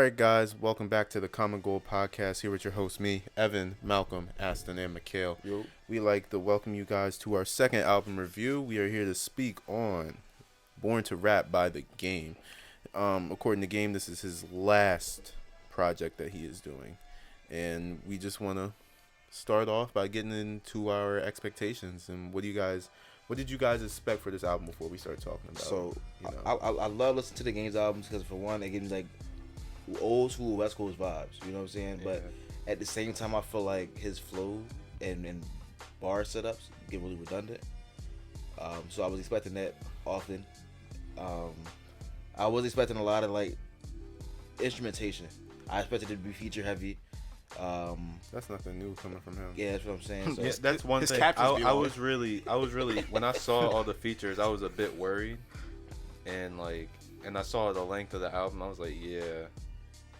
right, guys, welcome back to the Common Goal Podcast. Here with your host, me, Evan, Malcolm, Aston, and Mikayle. Yo. We like to welcome you guys to our second album review. We are here to speak on Born to Rap by The Game. According to Game, this is his last project that he is doing. And we just want to start off by getting into our expectations. And what did you guys expect for this album before we start talking about So, it? You know? I love listening to the Game's albums because, for one, it gives me, like, old school West Coast vibes. You know what I'm saying? Yeah. But at the same time, I feel like his flow and bar setups get really redundant. So I was expecting that often. I was expecting a lot of, like, instrumentation. I expected it to be feature heavy. That's nothing new coming from him. Yeah, that's what I'm saying. So Yeah, that's one his thing. captions be I long. was really when I saw all the features, I was a bit worried, and I saw the length of the album. I was like, yeah,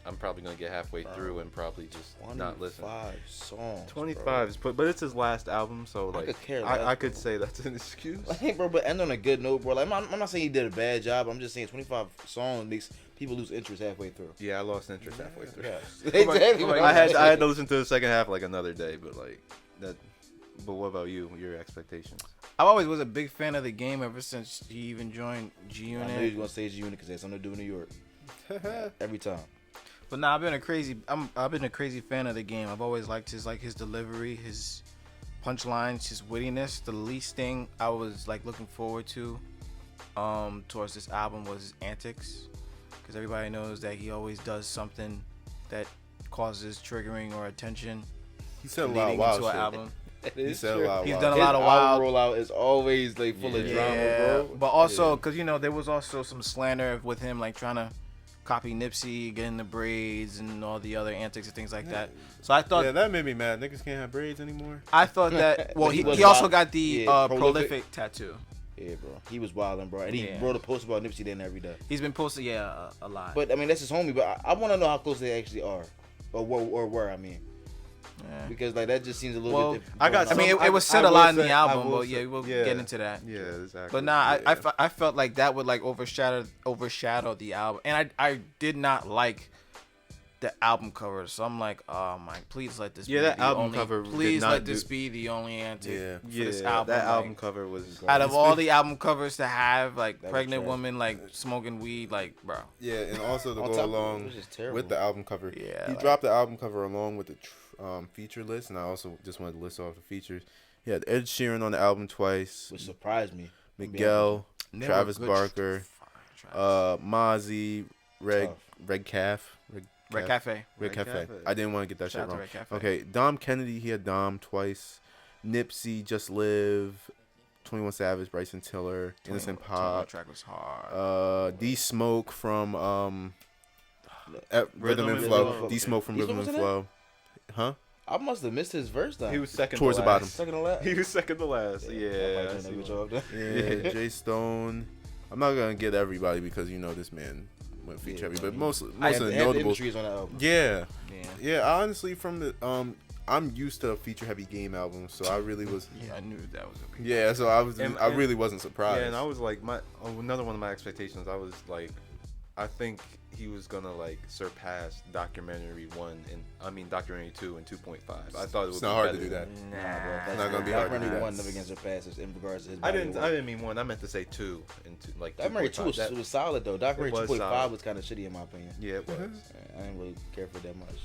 I'm probably gonna get halfway through and probably just not listen. 25 songs. 25 is but it's his last album, so like could care I less, could bro. say that's an excuse. Like, bro, but end on a good note, bro. Like, I'm not saying he did a bad job. I'm just saying 25 songs makes people lose interest halfway through. Yeah, I lost interest halfway through. Exactly. what I I'm had to listen to the second half like another day, but like that. But what about you? Your expectations? I always was a big fan of The Game ever since he even joined G I knew he was Unit. gonna say G Unit because they had something to do in New York. Every time. But nah, I've been a crazy fan of The Game. I've always liked his delivery, his punchlines, his wittiness. The least thing I was like looking forward to towards this album was his antics, because everybody knows that he always does something that causes triggering or attention He said a lot of leading wild into an shit. album. He said a lot of He's wild done a shit. lot of His wild album rollout is always like full of drama, bro. But also, because there was also some slander with him like trying to copy Nipsey, getting the braids and all the other antics and things like that. So I thought, Yeah, that made me mad. Niggas can't have braids anymore. I thought that. Well, He was he also wild. got the Yeah, prolific tattoo. Yeah, bro. He was wilding, bro. And he Yeah. wrote a post about Nipsey then every day. He's been posted, a lot. But I mean, that's his homie. But I want to know how close they actually are, or were. I mean, Yeah. because like that just seems a little Well, bit. I got I mean, some- it was said I a lot will in the say- I album, will but say- we'll yeah. get into that. Yeah, exactly. But nah, Yeah. I felt like that would like overshadow the album, and I did not like the album cover. So I'm like, oh my, please let this. Yeah, be that the album only, cover did Please not let this do- be the only antic Yeah. for Yeah, this album. that like, album cover was. out of all the album covers to have like That was pregnant trash. woman like smoking weed, like bro. Yeah, and also to On go top of it, it along was just terrible. with the album cover, Yeah, he like- dropped the album cover along with the feature list, and I also just wanted to list off the features. He had Ed Sheeran on the album twice, which surprised me. Miguel, And they Travis were good Barker, Travis. Mozzie, Tough. Red Calf, Red Cafe. Red Red Cafe. Cafe. I didn't want to get that Shout shit out to wrong. Red Cafe. Okay, Dom Kennedy, he had Dom twice. Nipsey, Just Live, 21 Savage, Bryson Tiller, Innocent Pop. Track was hard. D Smoke from Rhythm and and Flow. Flow. D Smoke from D Rhythm Smoke and was in Flow. Huh? I must have missed his verse though. He was second Towards to the last. bottom. second to last. He was second to last. Yeah. I I probably see didn't know what- what Yeah, Jay Stone. I'm not gonna get everybody because this man went feature heavy, but most of the notables. Industry is on that album. Yeah, Yeah. yeah. Honestly, from the I'm used to feature heavy Game albums, so I really was. Yeah, I knew that was a big Yeah, so I was. And- I really wasn't surprised. Yeah, and I was like, another one of my expectations. I was like, I think he was gonna like surpass Documentary 2 and 2.5. I thought it would It's be not hard to better do that. than- Nah, It's not gonna be hard to do Documentary that. one never gets surpassed in regards to his. I body of work. didn't mean 1. I meant to say 2 and 2, like Documentary 2.5. 2 was solid though. Documentary was 2.5 solid. was kind of shitty in my opinion. Yeah, it was. I didn't really care for it that much.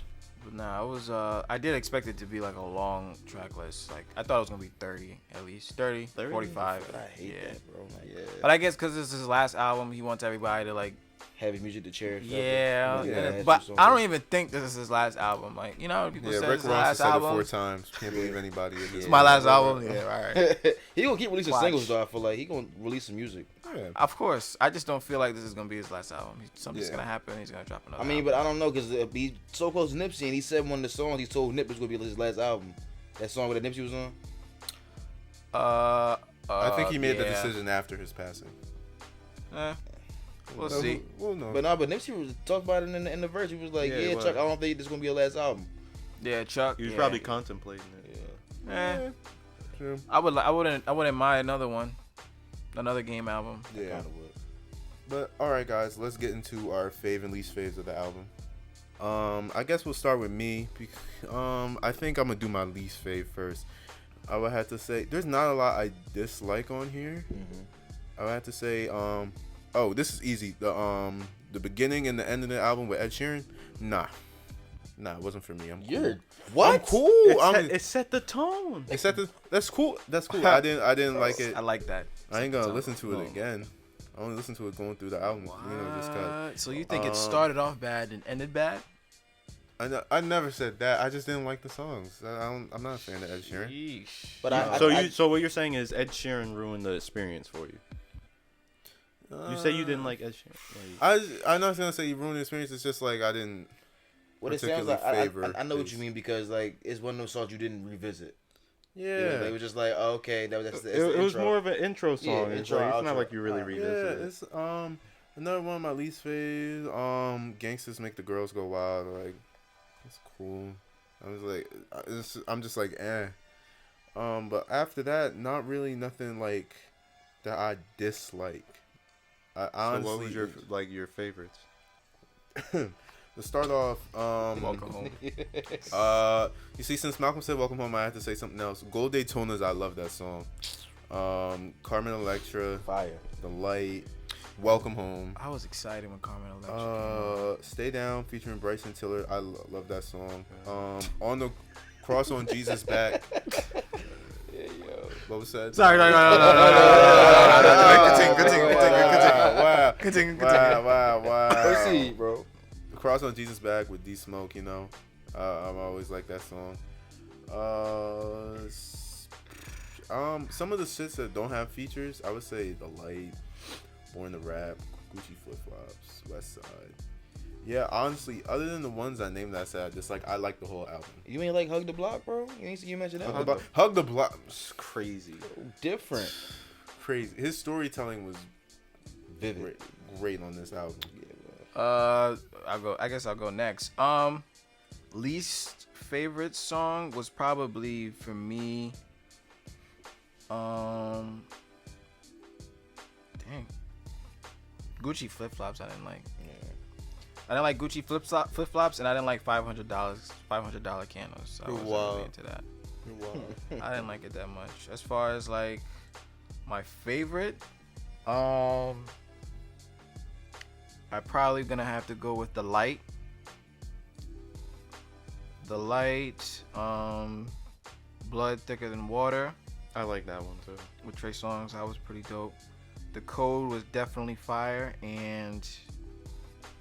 But nah, it was. I did expect it to be like a long track list. Like I thought it was gonna be 30 at least, 30, 30? 45. But I hate yeah. that, bro. Like, Yeah. But I guess because this is his last album, he wants everybody to like. heavy music to cherish. Yeah, Yeah. but I don't even think this is his last album. Like people Yeah, say Rick this is his Ross has last said album. it 4 times. Can't believe anybody. It's my last album. Yeah, all right. He gonna keep releasing Watch. singles though. I feel like he gonna release some music. Yeah. Of course, I just don't feel like this is gonna be his last album. Something's Yeah. gonna happen. He's gonna drop another. I mean, album. but I don't know because he's so close to Nipsey, and he said one of the songs he told Nip was gonna be his last album. That song that Nipsey was on. I think he made the yeah. decision after his passing. We'll So, see. We'll know. But Nipsey was talked about it in the verse. He was like, Yeah, "Yeah, he was. Chuck, I don't think this is gonna be your last album." Yeah, Chuck. He was yeah. probably contemplating it. Eh, True. I wouldn't mind another one, another Game album. Yeah. Kinda would. But all right, guys, let's get into our fave and least faves of the album. I guess we'll start with me. I think I'm gonna do my least fave first. I would have to say there's not a lot I dislike on here. I would have to say oh, this is easy. The beginning and the end of the album with Ed Sheeran. Nah, it wasn't for me. I'm cool. What? I'm cool. It set the tone. That's cool. That's cool. I didn't like it. I like that. I ain't gonna listen to it again. I only listened to it going through the album. Just cause. So you think it started off bad and ended bad? I never said that. I just didn't like the songs. I'm not a fan of Ed Sheeran. Yeesh. But So what you're saying is Ed Sheeran ruined the experience for you. You say you didn't like Ed Sheeran. I'm not gonna say you ruined the experience. It's just like I didn't. What it sounds like, I know what you mean, because like it's one of those songs you didn't revisit. Yeah, they were just like, oh, okay, it was more of an intro song. Yeah, it's intro, not like you really revisited it. It's another one of my least faves. Gangsters Make the Girls Go Wild. Like, it's cool. I'm just like, eh. But after that, not really nothing like that I dislike. I honestly, so what was your favorites? To start off, Welcome Home. you see, since Malcolm said Welcome Home, I have to say something else. Gold Daytonas, I love that song. Carmen Electra, Fire. The Light, Welcome Home. I was excited when Carmen Electra Stay Down featuring Bryson Tiller, I love that song. On the Cross on Jesus Back. What was that? Sorry, no. Continue. Wow. Proceed, bro. Cross on Jesus Back with D Smoke, I've always liked that song. Some of the shits that don't have features, I would say The Light, Born to Rap, Gucci Flip Flops, West Side. Yeah, honestly, other than the ones I named that I said, I like the whole album. You ain't like Hug the Block, bro? You mentioned that? Hug the Block, Crazy. Different. Crazy. His storytelling was Vivid. great on this album. I guess I'll go next. Least favorite song was probably for me. Dang. Gucci Flip Flops I didn't like. Yeah. I didn't like Gucci flip flops, and I didn't like $500 candles. I wasn't really into that. I didn't like it that much. As far as like my favorite, I'm probably gonna have to go with The Light. The Light, Blood Thicker Than Water. I like that one too. With Trey Songz, that was pretty dope. The Code was definitely fire, and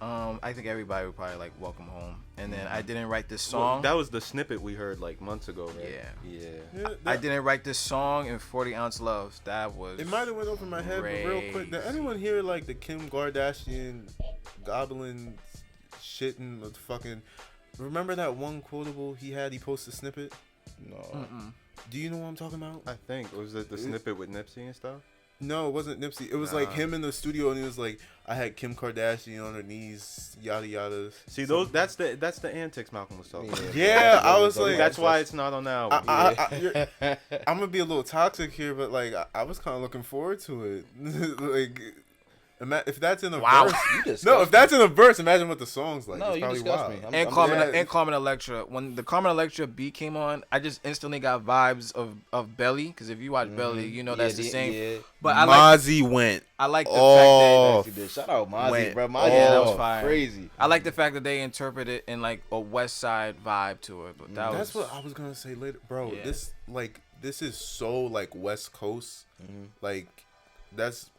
I think everybody would probably like Welcome Home. And then I didn't write this song. Well, that was the snippet we heard like months ago, right? Yeah. I didn't write this song in 40 Ounce Love. That was. It might have went over my head, but real quick, did anyone hear like the Kim Kardashian goblin shitting the fucking? Remember that one quotable he had? He posted a snippet. No. Do you know what I'm talking about? I think was it the snippet with Nipsey and stuff. No, it wasn't Nipsey. It was like him in the studio, and he was like, "I had Kim Kardashian on her knees, yada yada." See, that's the antics Malcolm was talking about. Yeah, I was like, that's why it's not on the album. I'm gonna be a little toxic here, but like, I was kind of looking forward to it. Like, if that's in a verse, if that's in a verse, imagine what the song's like. No, it's you probably disgust wild. me. And Carmen Electra. When the Carmen Electra beat came on, I just instantly got vibes of Belly. Because if you watch Belly, you know that's the same. Yeah. But Mozzie went. I like the fact that shout out Mozzie, bro. Mozzie, that was fire. Crazy. I like the fact that they interpret it in like a West Side vibe to it. But that's what I was gonna say later, bro. Yeah. This is so like West Coast. Like that's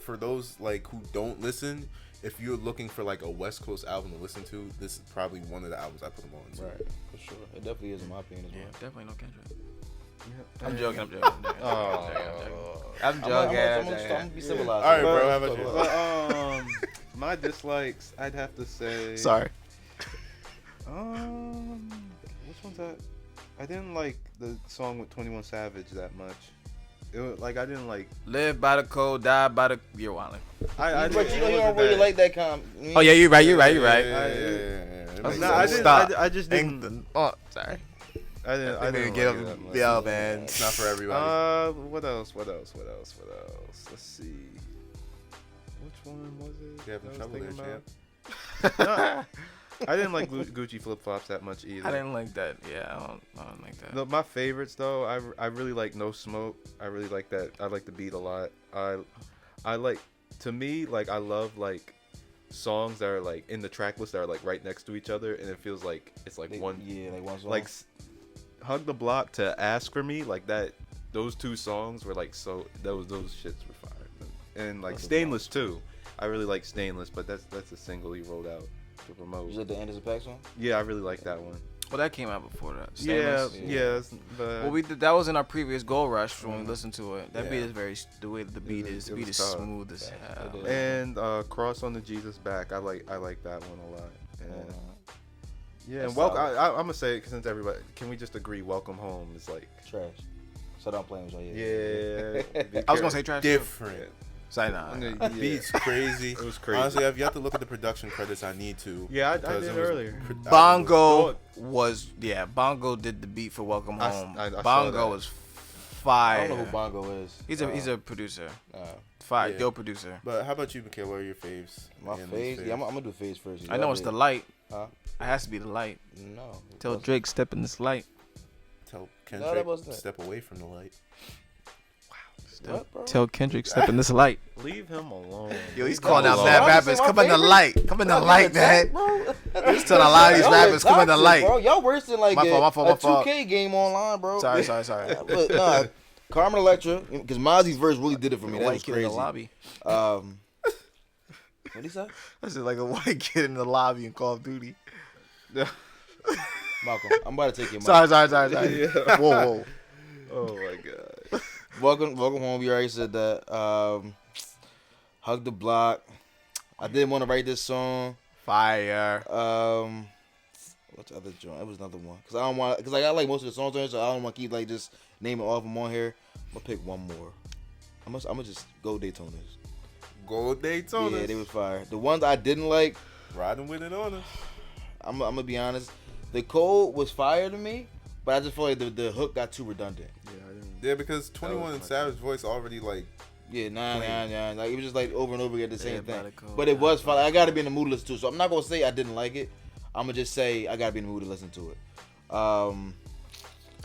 for those like who don't listen. If you're looking for like a West Coast album to listen to, this is probably one of the albums I put them on. Right, for sure. It definitely is in my opinion as well. Yeah, definitely no Kendrick. Yeah. I'm joking. I'm joking. I'm gonna be civilized. All right, bro. How about you? My dislikes, I'd have to say. Sorry. Which one's that? I didn't like the song with 21 Savage that much. It was, like I didn't like. Live by the code, die by the. You're wildin'. But you don't really like that kind. Oh yeah, you're right. Yeah. I just didn't. Oh, sorry. I didn't get like up. Yeah, man. It's not for everybody. What else? Let's see. Which one was it? You having trouble there, champ? I didn't like Gucci flip flops that much either. I didn't like that. Yeah, I don't like that. No, my favorites though, I really like No Smoke. I really like that. I like the beat a lot. I like, to me, like I love like songs that are like in the track list that are like right next to each other, and it feels like it's like one. Yeah, like one song. Like Hug the Block to Ask for Me, like that. Those two songs were like so. Those shits were fire. And like Stainless too. I really like Stainless, but that's a single he rolled out to promote. Is that the Anderson .Paak song? Yeah, I really like that one. Well, that came out before that. Yeah, Stainless. yes. But Well, that was in our previous Gold Rush when we listened to it. That Yeah. beat is very the way the beat is. The it beat was is tough. smooth as hell. and Cross on the Jesus Back. I like that one a lot. And yeah, and That's I'm gonna say it since everybody. Can we just agree? Welcome Home is like Trash. So don't play with y'all. yeah. I was gonna say trash. Different. Say nah. Yeah. Beats crazy. It was crazy. Honestly, if you have to look at the production credits, I need to. Yeah, I because did it was earlier. Bongo Bongo did the beat for Welcome I- Home. I saw Bongo that. was I fire. don't know who Bongo is. He's a producer. Uh, Fire, Yeah. dope producer. But how about you, Mikayle? What are your faves? my and face. least Yeah, I'm faves? gonna do face first. I know it's the light. Huh? It has to be the light. No. Tell Drake step in this light. Tell No, that Kendrick wasn't it. step away from the light. What, bro? Tell Kendrick step in this light. Leave him alone. Yo, he's calling calling out out mad mad rappers. my Come in the favorite? light. Come in the light, man. He's telling a lot of these Y'all rappers come in the toxic, light. Bro. Y'all worse than like My fault, my fault, my a fault. 2K game online, bro. Sorry. But nah, Carmen Electra, because Mozzie's verse really did it for me. That White was kid in the crazy. lobby. What he say? This is like a white kid in the lobby in Call of Duty. Malcolm, I'm about to take your mic. Sorry. Whoa. Oh my god. Welcome home. We already said that. Hug the Block. I didn't want to write this song. Fire. What's the other joint? It was another one. Cause I don't want. Cause like, I like most of the songs on here, so I don't want to keep like just naming all of them on here. I'm gonna pick one more. I'm gonna just go Daytonas. Gold Daytona. Yeah, they was fire. The ones I didn't like, Riding with it on us. I'm gonna be honest. The Code was fire to me, but I just feel like the hook got too redundant. Yeah, I didn't. Yeah, because 21 and my Savage voice already like. Yeah, nah. Like it was just like over and over again the same Yeah, thing. by the Code. But it was fire. I gotta be in the mood to listen to it. So I'm not gonna say I didn't like it. I'm gonna just say I gotta be in the mood to listen to it.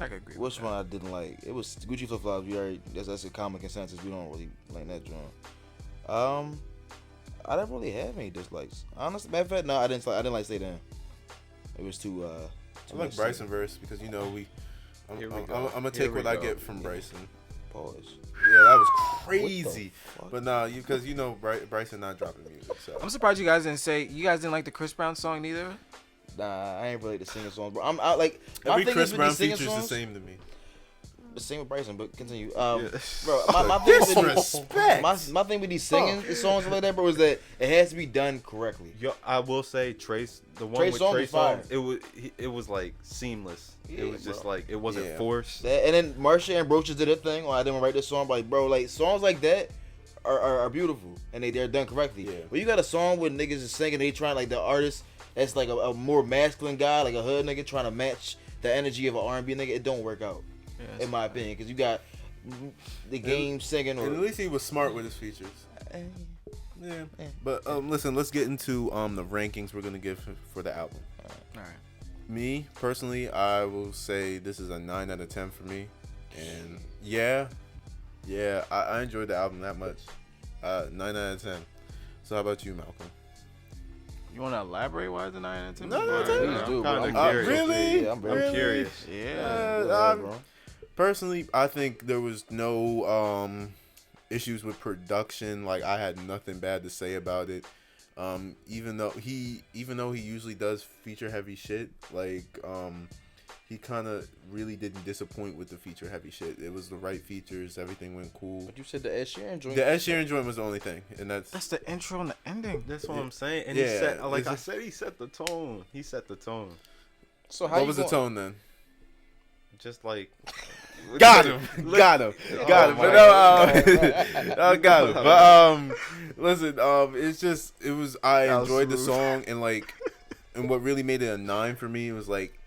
I could agree. Which with one I didn't like? It was Gucci Flip Flops. We already that's a common consensus. We don't really like that joint. I didn't really have any dislikes. Honestly, matter of fact, no, I didn't like Stay Down. It was too. I like Bryson verse because you know I'm Here we go. gonna Here take we what I go. get from Bryson. Pause. Yeah, that was crazy. fuck? But nah, because you know Bryson not dropping music. So I'm surprised you guys didn't like the Chris Brown song neither. Nah, I ain't really the singing songs, bro. I like my every thing Chris is with Brown these singing feature's the songs. same to me. The same with Bryson, but continue. Yeah. Bro, my thing with Disrespect. my thing with these singing songs like that, bro, is that it has to be done correctly. Yo, I will say Trace, the one Trey with Songz Trey is fire. Songz, it was like seamless. Yeah, it was just bro. like it wasn't Yeah. forced. And then Marsha and Broaches did a thing. I didn't write this song, but like, bro, like songs like that are beautiful and they're done correctly. Yeah. But you got a song where niggas is singing, they trying like the artist that's like a more masculine guy, like a hood nigga trying to match the energy of an R&B nigga. It don't work out, in my opinion, because you got the game singing or. And at least he was smart with his features. Yeah. But listen, let's get into the rankings we're gonna give for the album. All right. Me personally, I will say this is a 9 out of 10 for me. And yeah, I enjoyed the album that much. 9 out of 10. So how about you, Malcolm? You want to elaborate why it's a 9 out of 10? 9 out of 10? Please do, bro. I'm I'm kinda curious. Really? Yeah, I'm very curious. Yeah. bro. Personally, I think there was no issues with production. Like I had nothing bad to say about it. Even though he usually does feature heavy shit, like he kind of really didn't disappoint with the feature heavy shit. It was the right features. Everything went cool. But you said the Ed Sheeran joint. The Ed Sheeran joint was the only thing, and That's the intro and the ending. That's what Yeah. I'm saying. And Yeah, he set, like it's I just- said, he set the tone. He set the tone. So how what you was the gonna- tone then? Just like Got him. Got him. Got him. my But I got him. But listen, I That was enjoyed the smooth. song and what really made it a 9 for me was like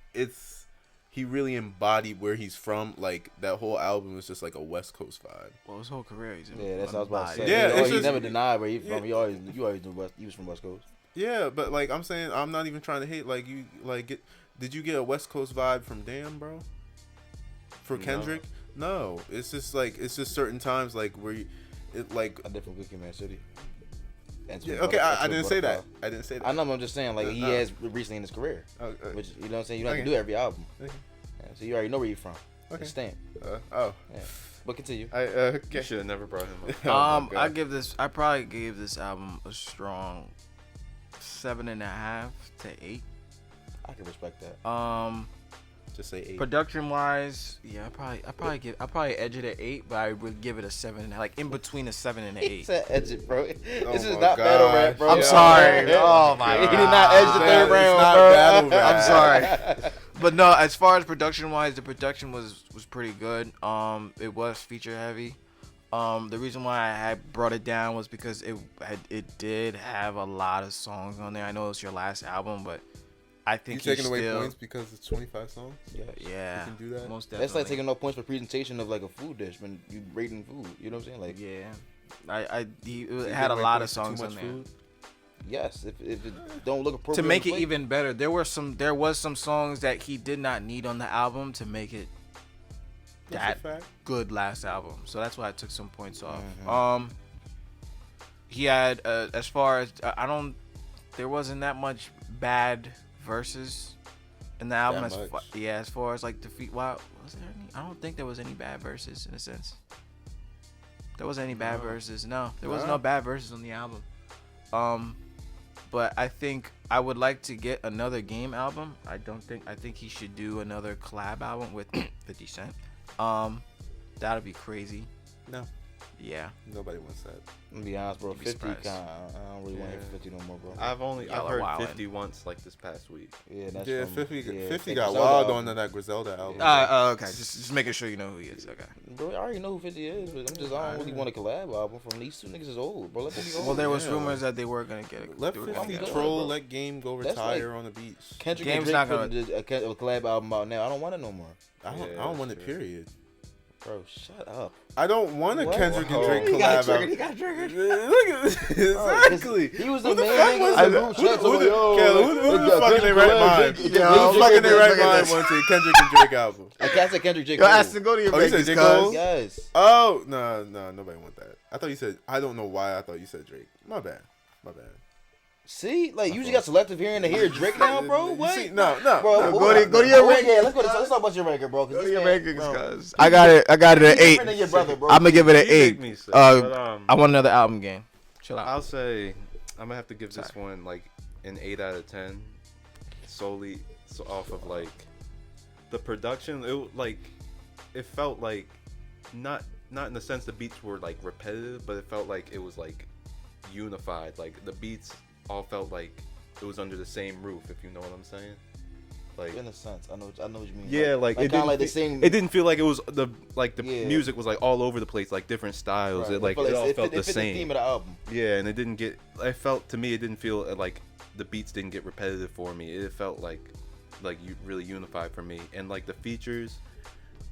he really embodied where he's from. Like that whole album was just like a West Coast vibe. Well, his whole career he's in. Yeah, that's what I was about to say. Yeah, he it's just- never denied where he yeah. from. You always knew he was from West Coast. Yeah, but like I'm saying, I'm not even trying to hate. Like you, did you get a West Coast vibe from Damn, bro? For Kendrick, no. It's just certain times like where like a different Wicked Man City. Yeah, okay, I didn't say that. I didn't say that. I know, but I'm just saying like he has recently in his career, which you know what I'm saying. You don't have to do every album, yeah, so you already know where you're from. Okay. Stamp. Yeah. But continue. You should have never brought him up. I probably gave this album a strong 7.5 to 8. I can respect that. Just say 8. Production wise, yeah, I probably edge it at 8, but I would give it a 7, like in between a 7 and an 8. He said edge it, bro. Oh This is not battle rap, bro. I'm sorry. Oh my god. He did not edge the third round, bro. Battle rap. I'm sorry. But no, as far as production wise, the production was pretty good. It was feature heavy. The reason why I had brought it down was because it did have a lot of songs on there. I know it's your last album, but I think you taking away points because it's 25 songs. Yeah, you can do that. Most definitely. That's like taking no points for presentation of like a food dish when you rating food. You know what I'm saying? Like it had a lot of songs on there. Food? Yes, if it don't look appropriate. To make it even better, there was some songs that he did not need on the album to make it that good last album. So that's why I took some points off. Mm-hmm. He had as far as there wasn't that much bad verses in the album. As far as like defeat. Wow, was there any? I don't think there was any bad verses in a sense. There wasn't any bad verses. No, there was no bad verses on the album. But I think I would like to get another Game album. I think he should do another collab album with 50 Cent. That'd be crazy. No. Yeah. Nobody wants that. I'm gonna be honest, bro. 50 I don't really want to hear 50 no more, bro. I've heard 50 once, like this past week. Yeah, that's 50 got wild on that Griselda album. Okay. Just making sure you know who he is. Okay. Bro, I already know who 50 is, but I don't really want a collab album from these two niggas is old, bro. Let 50 go. Well, there was rumors that they were gonna get it. Let 50 troll, let Game go retire on the beach. Kendrick and Drake putting a collab album out now. I don't want it no more. I don't want it, period. Bro, shut up. I don't want a Kendrick and Drake collab. He got triggered. Look at this. Exactly. He was the main nigga. Who the fuck in their right mind? Who the fuck in their right mind wants a Kendrick and Drake album? I can't say Kendrick J. Cole. Aston, go to your you said J. Cole? Yes. Oh, no, nobody want that. I thought you said, I don't know why I thought you said Drake. My bad. See, like you just got selective hearing to hear Drake now, bro. What? See, no, bro. Go to your ranking. Yeah, let's talk about your ranking, bro. Go to your rankings, cuz. I got it at 8. I'm gonna give it an 8. I want another album game. Chill out. I'll say I'm gonna have to give this one like an 8 out of 10, solely off of like the production. It felt like not in the sense the beats were like repetitive, but it felt like it was like unified. Like the beats all felt like it was under the same roof, if you know what I'm saying. Like in a sense, I know what you mean. Yeah, like it didn't, like the same. It didn't feel like it was the music was like all over the place, like different styles. Right. It all felt the same. The theme of the album. Yeah, and it didn't get. To me, it didn't feel like the beats didn't get repetitive for me. It felt like you really unified for me, and like the features.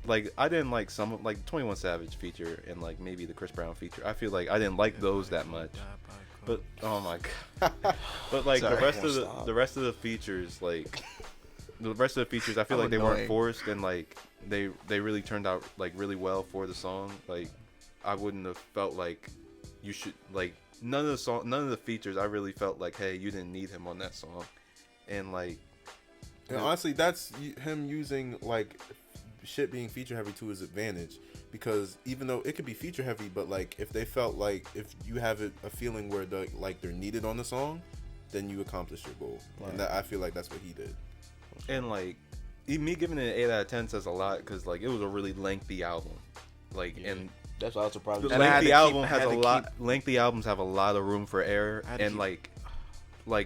Like I didn't like some like 21 Savage feature and like maybe the Chris Brown feature. I feel like I didn't like those that much. But oh my god! But like the rest of the features, like the rest of the features, I feel like they weren't forced and like they really turned out like really well for the song. Like I wouldn't have felt like you should like none of the features. I really felt like, hey, you didn't need him on that song, and like. And honestly, that's him using like shit being feature heavy to his advantage. Because even though it could be feature heavy, but like if they felt like if you have a feeling where they're needed on the song, then you accomplish your goal. Right. And I feel like that's what he did. And like me giving it an 8 out of 10 says a lot because like it was a really lengthy album. Like and that's why I was surprised. Lengthy albums have a lot of room for error and like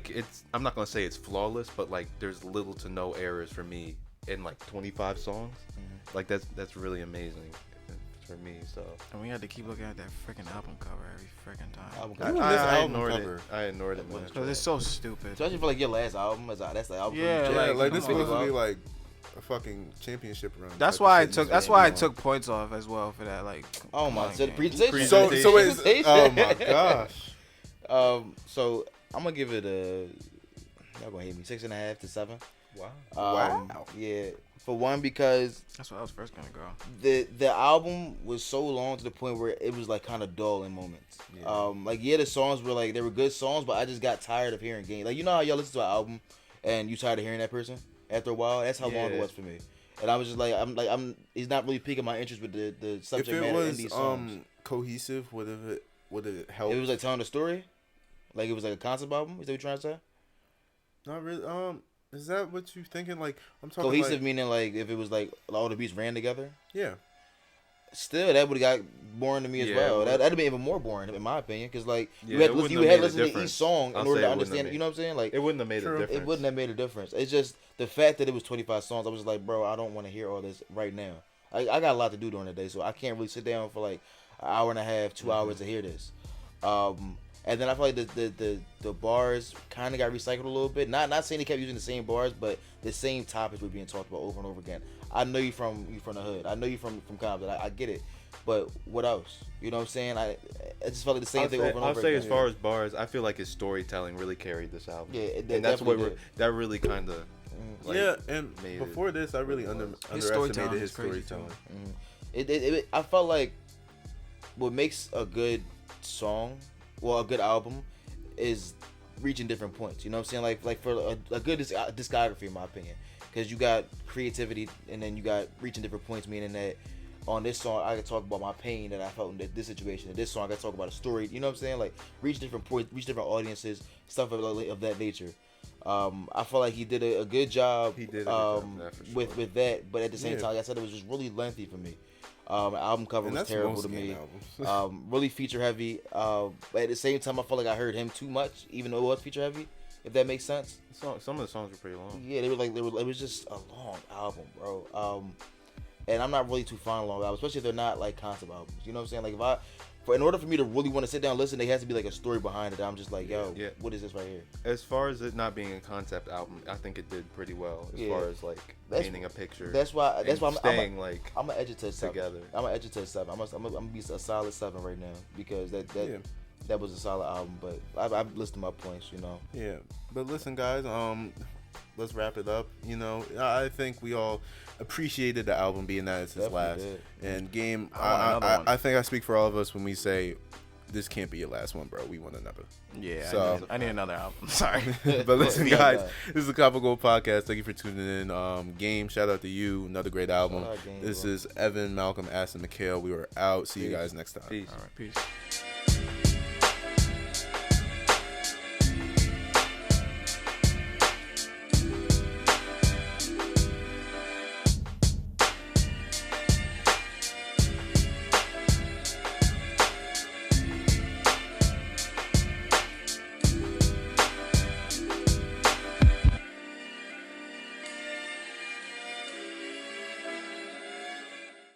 it's I'm not gonna say it's flawless, but like there's little to no errors for me in like 25 songs. Mm-hmm. Like that's really amazing. For me, so and we had to keep looking at that freaking album cover every freaking time. I ignored it, man. Because it's so stupid. Especially for like your last album, that's the album. Yeah, like this supposed to be like a fucking championship run. That's why I took points off as well for that. Like, oh my, so the presentation. So it's oh my gosh. So I'm gonna give it a. Y'all gonna hate me. 6.5 to 7. Wow. Wow. Yeah. For one, because That's what I was first gonna go. the album was so long to the point where it was like kind of dull in moments. Yeah. Like the songs were like they were good songs, but I just got tired of hearing Game. Like you know how y'all listen to an album and you tired of hearing that person after a while. That's how long it Yeah. was for me. And I was just like he's not really piquing my interest with the If subject it matter in was these songs. cohesive, would it help? It was like telling a story, like it was like a concept album. Is that what you're trying to say? Not really. Is that what you thinking? Like I'm talking Cohesive like, meaning like if it was like all the beats ran together. yeah. Still, that would have got boring to me as Yeah, well. it That'd would. have been even more boring in my opinion, because like Yeah, you had it to wouldn't you have had made a listen to each difference. song I'll in order say to it wouldn't have understand. made- You know what I'm saying? Like It wouldn't have made true, a difference. it wouldn't have made a difference. It's just the fact that it was 25 songs. I was just like, bro, I don't want to hear all this right now. I got a lot to do during the day, so I can't really sit down for like an hour and a half, 2 hours to hear this. And then I feel like the bars kind of got recycled a little bit. Not saying they kept using the same bars, but the same topics were being talked about over and over again. I know you from the hood. I know you from Compton. I get it. But what else? You know what I'm saying? I just felt like the same thing over and I'll over say again. as far as bars, I feel like his storytelling really carried this album. Yeah, it and that's what definitely that really kind of. Like, yeah, and made it before this, I really what it was. His storytelling underestimated his is crazy, storytelling. I felt like what makes a good song, well, a good album, is reaching different points. You know what I'm saying? Like for a good discography, in my opinion, because you got creativity and then you got reaching different points. Meaning that on this song, I can talk about my pain that I felt in this situation. In this song, I can talk about a story. You know what I'm saying? Like reach different points, reach different audiences, stuff of that nature. I feel like he did a good job. He did a good job, yeah, for sure. with that, but at the same Yeah. time, like I said, it was just really lengthy for me. Album cover And was that's terrible most to me. Game albums. Really feature heavy. But at the same time, I felt like I heard him too much, even though it was feature heavy. If that makes sense. Some of the songs were pretty long. Yeah, they were. It was just a long album, bro. And I'm not really too fond of long albums, especially if they're not like concept albums. You know what I'm saying? Like in order for me to really want to sit down and listen, there has to be like a story behind it. I'm just like, yo, Yeah. what is this right here? As far as it not being a concept album, I think it did pretty well. As Yeah. far as like That's- painting a picture. That's why I'm staying like I'm gonna edge it to a 7. together. I'm gonna edge it to a 7. I'm gonna be a solid 7 right now because that was a solid album. But I've listed my points, you know. Yeah, but listen, guys. Let's wrap it up. You know, I think we all appreciated the album being that it's his Definitely last. did. And Game, I want another one. I think I speak for all of us when we say this can't be your last one, bro. We want another. Yeah, So- I need another album. Sorry. But listen, Yeah, guys, man. this is the Copper Gold Podcast. Thank you for tuning in. Game, shout out to you. Another great album. Shout out, Game, This bro. is Evan, Malcolm, Aston, Mikayle. We were out. See you Peace. guys next time. Peace. All right, peace.